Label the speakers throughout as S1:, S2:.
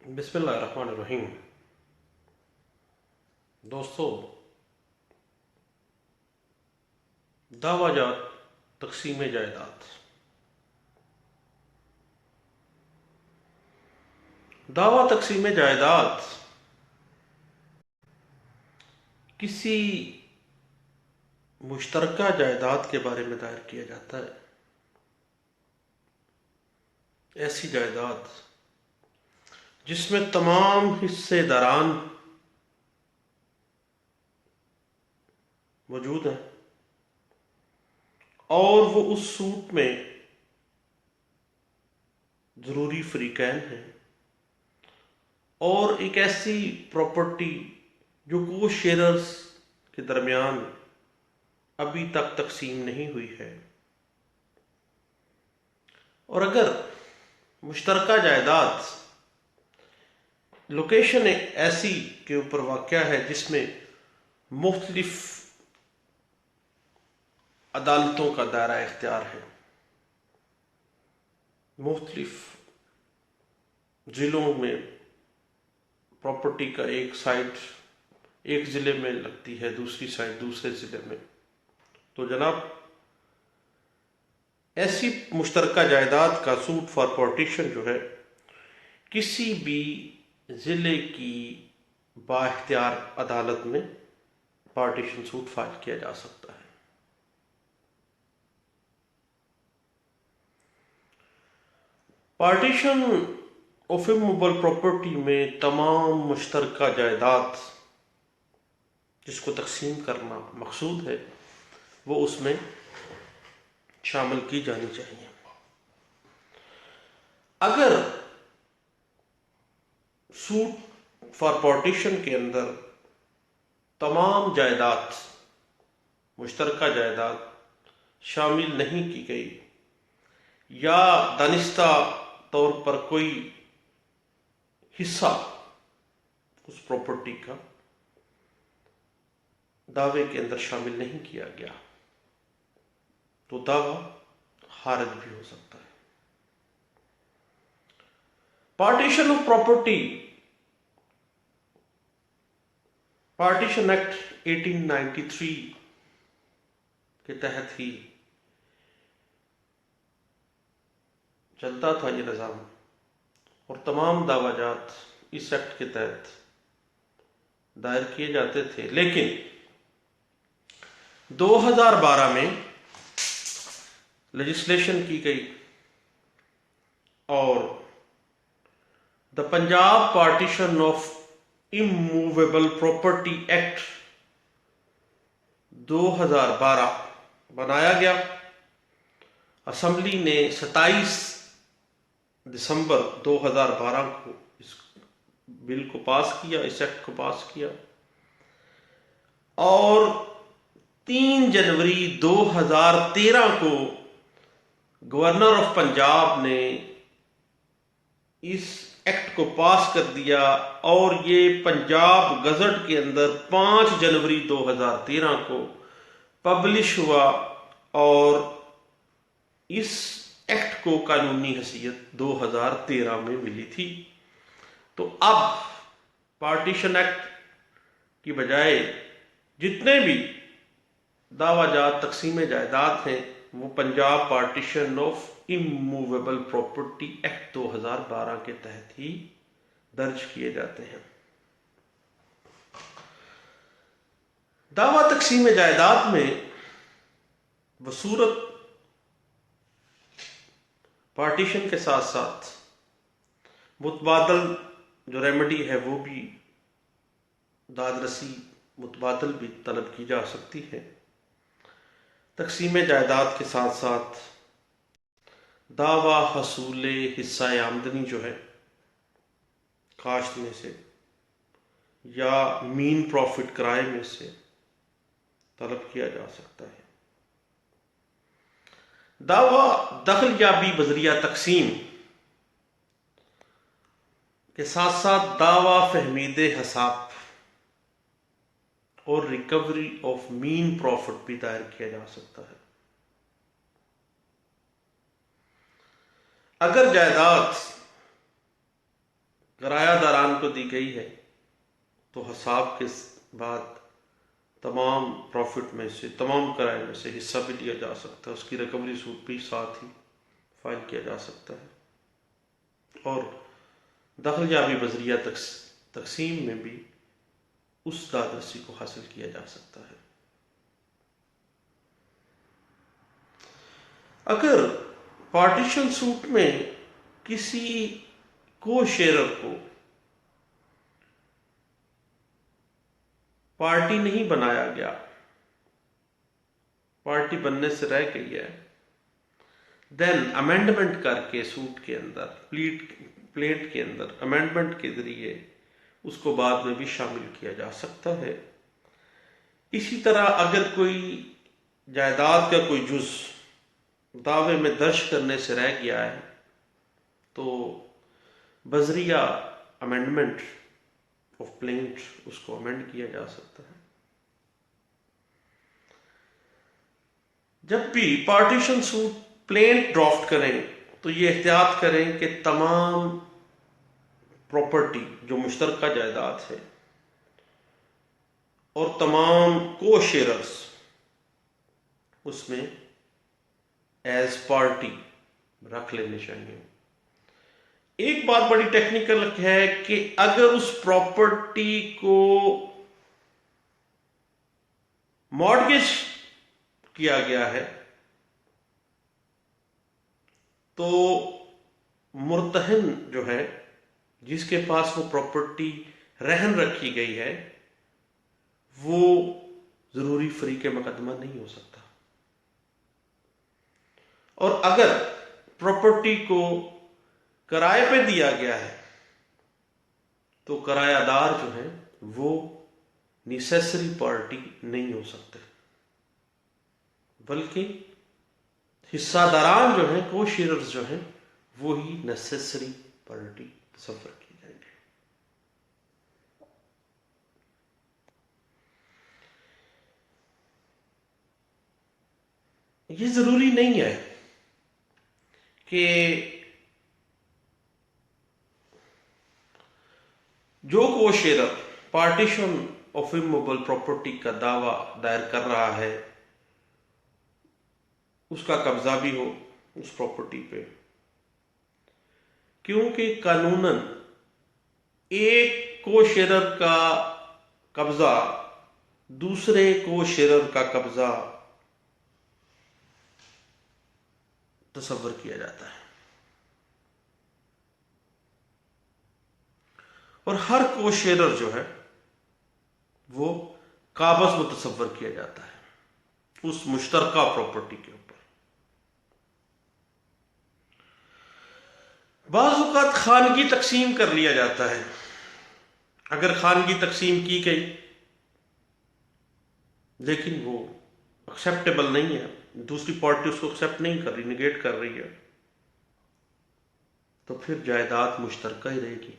S1: बिस्मिल्लाहिर्रहमानिर्रहीम। दोस्तों, दावाजात तकसीम जायदाद। दावा तकसीम जायदाद किसी मुश्तरका जायदाद के बारे में दायर किया जाता है। ऐसी जायदाद जिसमें तमाम हिस्सेदारान मौजूद हैं और वो उस सूट में ज़रूरी फ़रीक़ैन हैं, और एक ऐसी प्रॉपर्टी जो को शेयर्स के दरमियान अभी तक तकसीम नहीं हुई है। और अगर मुश्तरका जायदाद लोकेशन एक ऐसी के ऊपर वाक़या है जिसमें मुख्तलिफ अदालतों का दायरा इख्तियार है, मुख्तलिफ ज़िलों में प्रॉपर्टी का एक साइड एक ज़िले में लगती है, दूसरी साइड दूसरे ज़िले में, तो जनाब ऐसी मुश्तरका जायदाद का सूट फॉर पार्टीशन जो है किसी भी ज़िले की बाइख्तियार अदालत में पार्टीशन सूट फाइल किया जा सकता है। पार्टीशन ऑफ इमूवेबल प्रॉपर्टी में तमाम मुश्तरका जायदाद जिसको तकसीम करना मकसूद है वो उसमें शामिल की जानी चाहिए। अगर सूट फॉर पार्टीशन के अंदर तमाम जायदाद मुश्तरका जायदाद शामिल नहीं की गई या दानिस्ता तौर पर कोई हिस्सा उस प्रॉपर्टी का दावे के अंदर शामिल नहीं किया गया तो दावा खारिज भी हो सकता है। Partition of property partition act 1893 के तहत ही चलता था ये निज़ाम, और तमाम दावाजात इस एक्ट के तहत दायर किए जाते थे। लेकिन 2012 में लेजिस्लेशन की गई और the Punjab partition of immovable property act 2012 बनाया गया। असेंबली ने 27 दिसंबर 2012 को इस बिल को पास किया, इस एक्ट को पास किया, और 3 जनवरी 2013 को गवर्नर ऑफ पंजाब ने इस एक्ट को पास कर दिया और ये पंजाब गजट के अंदर 5 जनवरी 2013 को पब्लिश हुआ और इस एक्ट को कानूनी हैसियत 2013 में मिली थी। तो अब पार्टीशन एक्ट की बजाय जितने भी दावाजात तकसीम जायदाद हैं वो Punjab partition of immovable property act 2012 के तहत ही दर्ज किए जाते हैं। दावा तकसीम जायदाद में बसूरत पार्टीशन के साथ साथ मुतबादल जो रेमेडी है वो भी दादरसी मुतबादल भी तलब की जा सकती है। तकसीम जायदाद के साथ साथ दावा हसूल हिस्सा आमदनी जो है काश्त में से या मीन प्रॉफिट किराए में से तलब किया जा सकता है। दावा दखल याबी बजरिया तकसीम के साथ साथ दावा फहमीद हसाब और रिकवरी ऑफ मीन प्रॉफिट भी दायर किया जा सकता है। अगर जायदाद किरायादारान को दी गई है तो हिसाब के बाद तमाम प्रॉफिट में से, तमाम किराए में से हिस्सा भी लिया जा सकता है, उसकी रिकवरी सूट भी साथ ही फाइल किया जा सकता है और दखलयाबी बजरिया तकसीम में भी उस दादरसी को हासिल किया जा सकता है। अगर पार्टीशन सूट में किसी को शेयरर को पार्टी नहीं बनाया गया, पार्टी बनने से रह गई है, देन अमेंडमेंट करके सूट के अंदर प्लेट के अंदर अमेंडमेंट के जरिए उसको बाद में भी शामिल किया जा सकता है। इसी तरह अगर कोई जायदाद का कोई जुज दावे में दर्ज करने से रह गया है तो बजरिया अमेंडमेंट ऑफ प्लेंट उसको अमेंड किया जा सकता है। जब भी पार्टीशन सूट प्लेंट ड्राफ्ट करें तो ये एहतियात करें कि तमाम प्रॉपर्टी जो मुश्तरका जायदाद है और तमाम को शेयरर्स उसमें एज पार्टी रख लेने चाहिए। एक बात बड़ी टेक्निकल है कि अगर उस प्रॉपर्टी को मॉर्गेज किया गया है तो मुर्तहन जो है, जिसके पास वो प्रॉपर्टी रहन रखी गई है, वो जरूरी फरीक मुकदमा नहीं हो सकता। और अगर प्रॉपर्टी को किराए पे दिया गया है तो किरायादार जो है वो नेसेसरी पार्टी नहीं हो सकते, बल्कि हिस्सादारान जो हैं, को शेयरर्स जो हैं, वो ही नेसेसरी पार्टी तस्वर की जाएंगे। ये जरूरी नहीं है कि जो को शेयरर पार्टीशन ऑफ इमूवेबल प्रॉपर्टी का दावा दायर कर रहा है उसका कब्जा भी हो उस प्रॉपर्टी पे, क्योंकि कानूनन एक को शेयरर का कब्जा दूसरे को शेयरर का कब्जा तस्वर किया जाता है और हर को शेयरर जो है वो काबज मुतसव्वर किया जाता है उस मुश्तरका प्रॉपर्टी के ऊपर। बाज़ औक़ात खानगी तकसीम कर लिया जाता है। अगर खानगी तकसीम की गई लेकिन वो एक्सेप्टेबल नहीं है, दूसरी पार्टी उसको एक्सेप्ट नहीं कर रही, निगेट कर रही है, तो फिर जायदाद मुश्तरका ही रहेगी।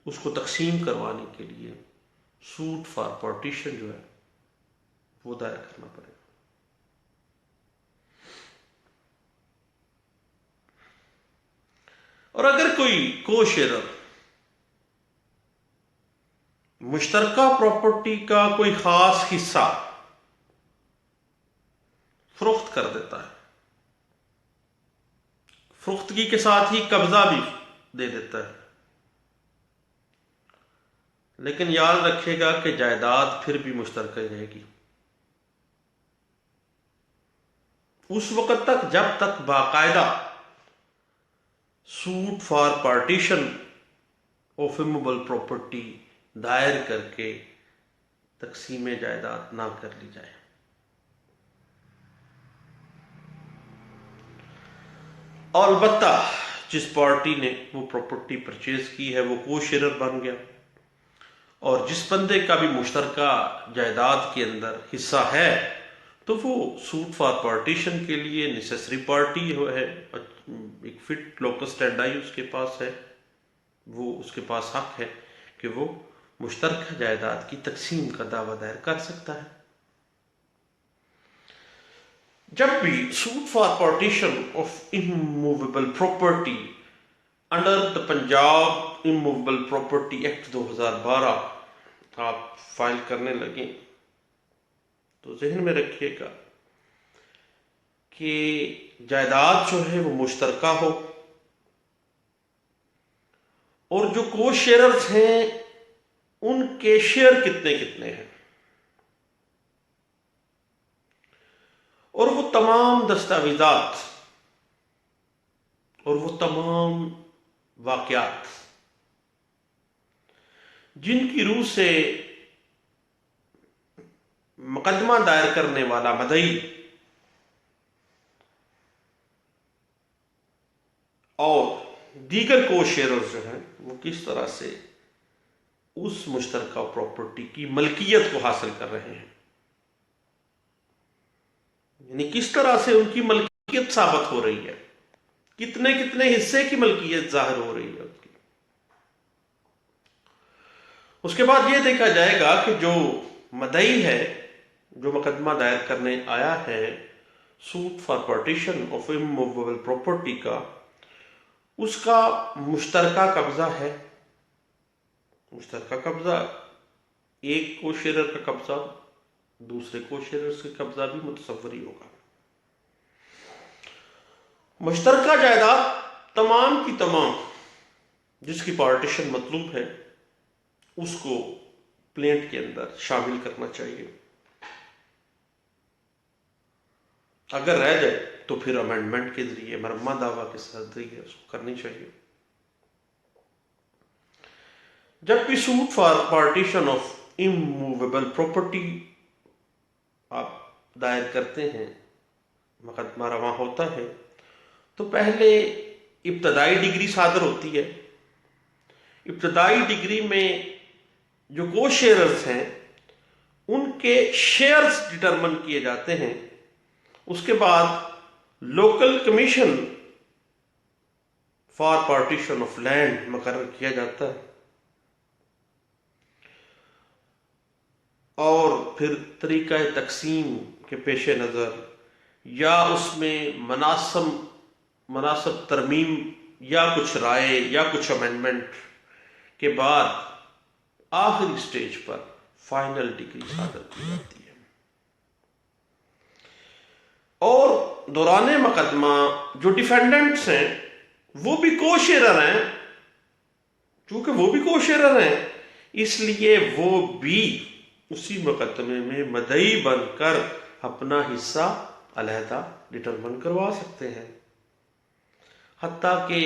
S1: उसको तकसीम करवाने के लिए सूट फॉर पार्टीशन जो है वो दायर करना पड़ेगा। और अगर कोई को शेयरर मुश्तरका प्रॉपर्टी का कोई खास हिस्सा फरोख्त कर देता है, फरोख्तगी के साथ ही कब्जा भी दे देता है, लेकिन याद रखिएगा कि जायदाद फिर भी मुश्तरका ही रहेगी उस वक्त तक जब तक बाकायदा suit for partition of immovable property दायर करके तकसीम जायदाद ना कर ली जाए। और अलबत्ता जिस पार्टी ने वो प्रॉपर्टी परचेज की है वो को शेयरर बन गया और जिस बंदे का भी मुश्तरका जायदाद के अंदर हिस्सा है तो वो सूट फॉर पार्टीशन के लिए नेसेसरी पार्टी है, एक फिट लोकस स्टैंडाई उसके पास है, वो उसके पास हक है कि वो मुश्तरका जायदाद की तकसीम का दावा दायर कर सकता है। जब भी suit for partition of immovable property under the Punjab immovable property act 2012 आप फाइल करने लगे तो जहन में रखिएगा कि जायदाद जो है वो मुश्तरका हो और जो को शेयरर्स हैं उनके शेयर कितने कितने हैं और वो तमाम दस्तावेजात और वो तमाम वाकयात जिनकी रूह से मुकदमा दायर करने वाला मदई और दीगर को शेयरर्स जो हैं वो किस तरह से उस मुश्तरका प्रॉपर्टी की मलकियत को हासिल कर रहे हैं, यानी किस तरह से उनकी मलकियत साबित हो रही है, कितने कितने हिस्से की मलकियत जाहिर हो रही है उसकी। उसके बाद यह देखा जाएगा कि जो मदई है, जो मुकदमा दायर करने आया है suit for partition of immovable property का, उसका मुश्तरका कब्जा है। मुश्तरका कब्जा, एक को शेयर का कब्जा दूसरे को शेयर से कब्जा भी मुतसव्वर ही होगा। मुश्तरका जायदाद तमाम की तमाम जिसकी पार्टीशन मतलूब है उसको प्लेंट के अंदर शामिल करना चाहिए। अगर रह जाए तो फिर अमेंडमेंट के जरिए मरम्मा दावा के जरिए उसको करनी चाहिए। जब भी suit for partition of immovable property आप दायर करते हैं, मुकदमा रवा होता है, तो पहले इब्तदाई डिग्री सादर होती है। इब्तदाई डिग्री में जो को शेयर्स हैं उनके शेयर्स डिटरमिन किए जाते हैं। उसके बाद local commission for partition of land मुकर्रर किया जाता है और फिर तरीका तकसीम के पेश नज़र या उसमें मुनासिब तरमीम या कुछ राय या कुछ अमेंडमेंट के बाद आखिरी स्टेज पर फाइनल डिग्री सादर की जाती है। और दौरान मुकदमा जो डिफेंडेंट्स हैं वो भी को शेयरर हैं, चूंकि वो भी को शेयरर हैं इसलिए वो भी उसी मुकदमे में मदई बनकर अपना हिस्सा अलहदा डिटरमिन करवा सकते हैं, हत्ता कि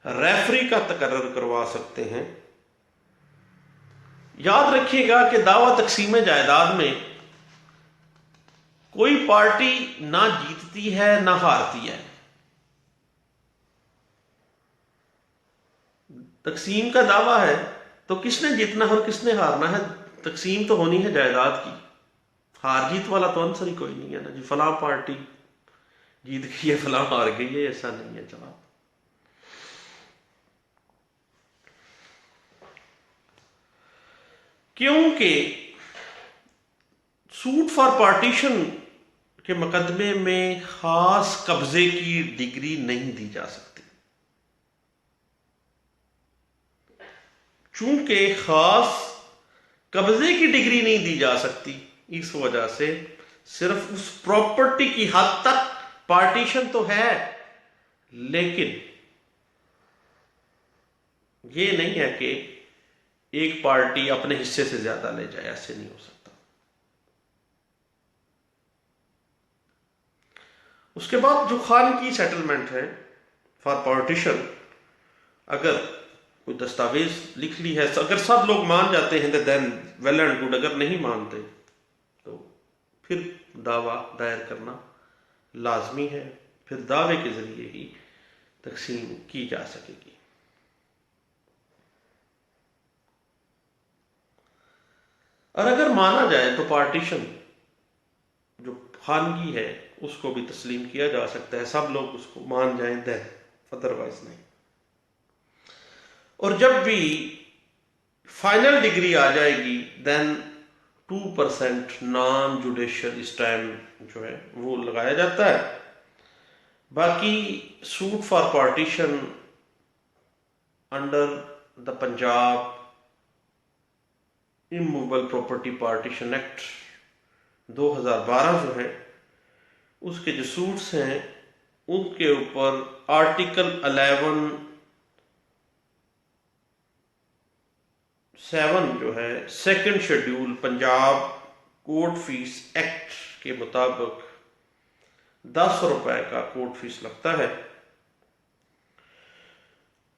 S1: रेफरी का तकर्रर करवा सकते हैं। याद रखिएगा कि दावा तकसीम जायदाद में कोई पार्टी ना जीतती है ना हारती है। तकसीम का दावा है तो किसने जीतना है और किसने हारना है, तकसीम तो होनी है जायदाद की। हार जीत वाला तो आंसर ही कोई नहीं है ना जी, फलां पार्टी जीत गई है फलां हार गई है, ऐसा नहीं है जवाब। क्योंकि सूट फॉर पार्टीशन के मुकदमे में खास कब्जे की डिग्री नहीं दी जा सकती। चूंकि खास कब्जे की डिग्री नहीं दी जा सकती, इस वजह से सिर्फ उस प्रॉपर्टी की हद तक पार्टीशन तो है, लेकिन यह नहीं है कि एक पार्टी अपने हिस्से से ज्यादा ले जाए, ऐसे नहीं हो सकता। उसके बाद जो खान की सेटलमेंट है फॉर पार्टीशन, अगर कोई दस्तावेज लिख ली है, अगर सब लोग मान जाते हैं देन वेल एंड गुड, अगर नहीं मानते तो फिर दावा दायर करना लाजमी है, फिर दावे के जरिए ही तकसीम की जा सकेगी। और अगर माना जाए तो पार्टीशन जो खानगी है उसको भी तस्लीम किया जा सकता है, सब लोग उसको मान जाएं देन, अदरवाइज नहीं। और जब भी फाइनल डिग्री आ जाएगी देन 2% नॉन जुडिशियल स्टैम्प जो है वो लगाया जाता है। बाकी suit for partition under the Punjab immovable property partition act 2012 जो है, उसके जो सूट्स हैं उनके ऊपर आर्टिकल 11(7) जो है second schedule Punjab court fees act के मुताबिक 10 रुपए का कोर्ट फीस लगता है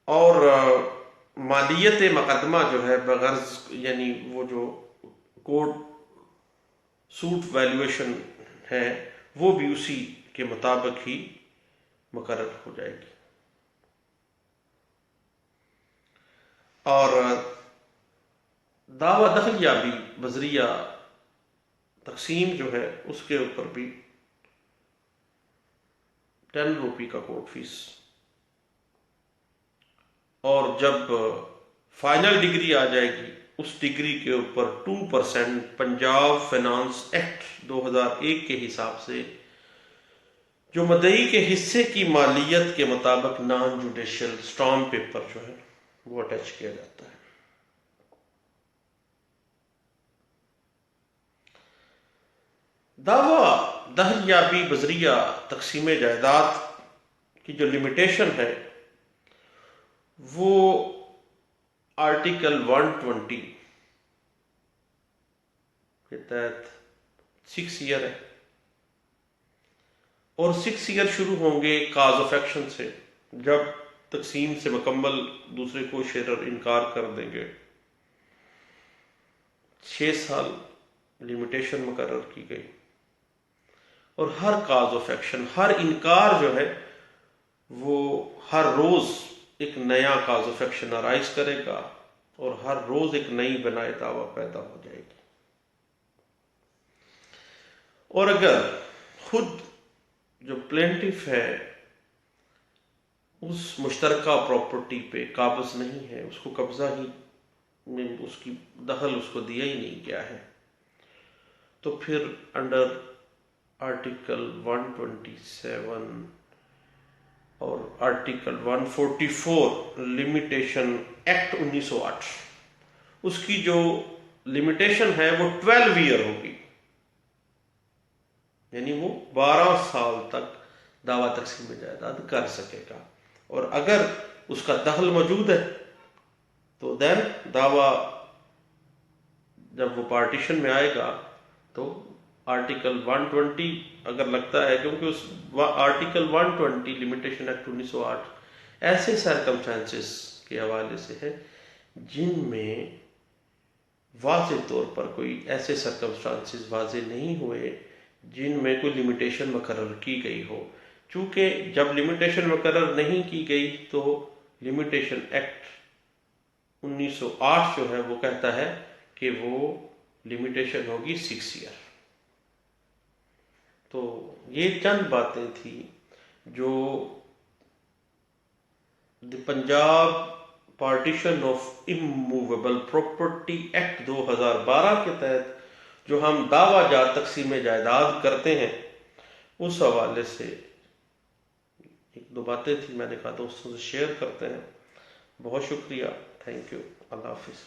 S1: और मालियत मुकदमा जो है बगर्ज यानी वो जो कोर्ट सूट वैल्यूएशन है वो भी उसी के मुताबिक ही मुकर्रर हो जाएगी। और दावा दखलियाबी बजरिया तकसीम जो है उसके ऊपर भी 10 रुपये का कोर्ट फीस, और जब फाइनल डिग्री आ जाएगी उस डिग्री के ऊपर 2% पंजाब फाइनेंस एक्ट 2001 के हिसाब से जो मदई के हिस्से की मालियत के मुताबिक नॉन जुडिशियल स्टाम्प पेपर जो है वो अटैच किया जाता है। दावा दहलियाबी बजरिया तकसीम जायदाद की जो लिमिटेशन है वो आर्टिकल 120 के तहत 6 ईयर है और 6 ईयर शुरू होंगे काज ऑफ एक्शन से, जब तकसीम से मुकम्मल दूसरे को शेयर इनकार कर देंगे। 6 साल लिमिटेशन मुकर्रर की गई और हर काज ऑफ एक्शन, हर इनकार जो है वो हर रोज एक नया काज ऑफ एक्शन अराइज करेगा और हर रोज एक नई बनाए दावा पैदा हो जाएगी। और अगर खुद जो प्लेंटिफ है उस मुश्तरका प्रॉपर्टी पे काबिज नहीं है, उसको कब्जा ही में उसकी दखल उसको दिया ही नहीं गया है, तो फिर अंडर आर्टिकल 127 और आर्टिकल 144 लिमिटेशन एक्ट 1908 उसकी जो लिमिटेशन है वो 12 ईयर होगी, यानी वो 12 साल तक दावा तकसीम जायदाद कर सकेगा। और अगर उसका दखल मौजूद है तो देन दावा जब वो पार्टीशन में आएगा तो आर्टिकल 120 अगर लगता है, क्योंकि उस आर्टिकल 120 लिमिटेशन एक्ट 1908 ऐसे सर्कमस्टांसेस के हवाले से है जिनमें वाज़े तौर पर कोई ऐसे सर्कमस्टांसेस वाज़े नहीं हुए जिनमें कोई लिमिटेशन मुकर्रर की गई हो। चूंकि जब लिमिटेशन मुकर्रर नहीं की गई तो लिमिटेशन एक्ट 1908 जो है वो कहता है कि वो लिमिटेशन होगी 6 ईयर। तो ये चंद बातें थी जो the Punjab partition of immovable property act 2012 के तहत जो हम दावाजात तकसीम जायदाद करते हैं उस हवाले से एक दो बातें थी, मैंने कहा दोस्तों से शेयर करते हैं। बहुत शुक्रिया, थैंक यू, अल्लाह हाफिज़।